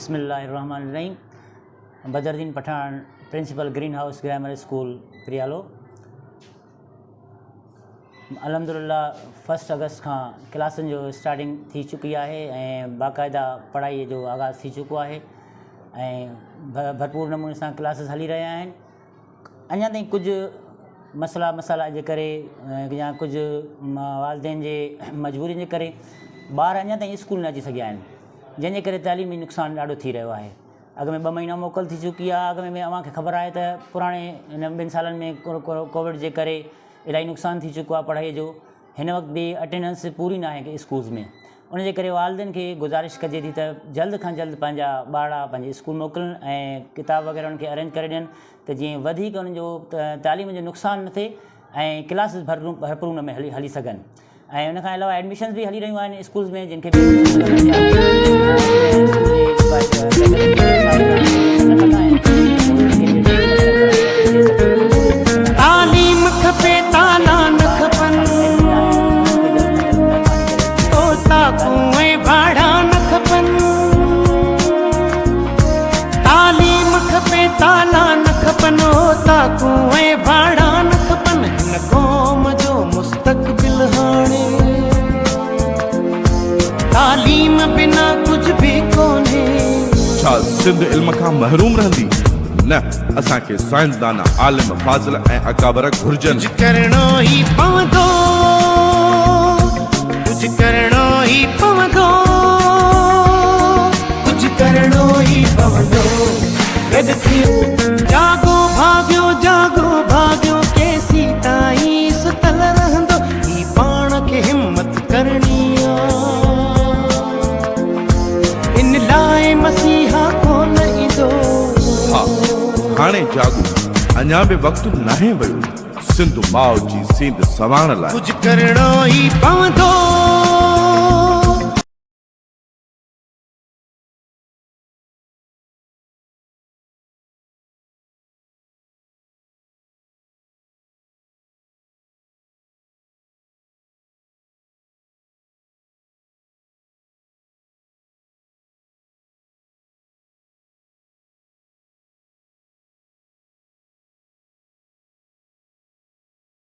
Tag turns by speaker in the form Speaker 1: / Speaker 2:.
Speaker 1: बिस्मिल्लाहिर्रहमानिर्रहीम। Badruddin Pathan, principal Green House Grammar School Priyalo. अल्हम्दुलिल्लाह 1 अगस्त का क्लासन जो स्टार्टिंग थी चुकी है ऐं बाक़ायदा पढ़ाई जो आगाज़ थी चुको है ऐं भरपूर नमूने से क्लासेस हली रहा हैं। अञा ताईं कुछ मसला जे करे या कुछ वालदेन जे मजबूरी जे करे ॿार अञा ताईं स्कूल न अची सघिया आहिनि, जंहिंजे करे तइलीमी नुक़सानु ॾाढो थी रहियो आहे। अॻ में 2 महीना मोकल थी चुकी आहे। अॻ में अव्हांखे ख़बर आहे त पुराणे हिन 2 सालनि में कोविड जे करे इलाही नुक़सानु थी चुको आहे पढ़ाईअ जो। हिन वक़्तु बि अटेंडेंस पूरी न आहे स्कूल्स में। उनजे करे वालदेन खे गुज़ारिश कजे थी त जल्द खां जल्द पंहिंजा ॿार पंहिंजे स्कूल मोकिलनि ऐं किताब वग़ैरह उन्हनि खे अरेंज करे ॾियनि त जीअं वधीक उन्हनि जो तालीम जो नुक़सानु न थिए ऐं क्लासिस भरपूर उन में हली सघनि। ऐं उन खां अलावा एडमिशन्स बि हली रहियूं आहिनि स्कूल्स में, जिन खे
Speaker 2: तालीम खपे ताला न खपनि, कुएं भाड़ा न खपनि। तालीम खपे ताला न खपनि, कुएं भाड़ा न खपनि। हिन क़ौम जो मुस्तक़बिल हाणे तालीम बिना कुछ भी कोन्हे।
Speaker 3: छा सिंध इल्म खां महरूम रहंदी? न, असांखे साइंसदान, आलिम, फाज़िल ऐं अकाबर घुर्जनि।
Speaker 2: कुछ करणो ही पवंदो, कुछ करणो ही पवंदो, कुछ करणो ही पवंदो। गॾु थी जागो भाग्यो केसी ताईं सुतल रहंदो। ही पाण खे हिम्मत करणी इन लाइ मसीहा कोन ईंदो।
Speaker 3: हा, हाणे जागो, अञा बि वक़्तु नाहे वियो सिंध माउ जी सींद सवारण लाइ।
Speaker 2: कुछ करणो ही पवंदो।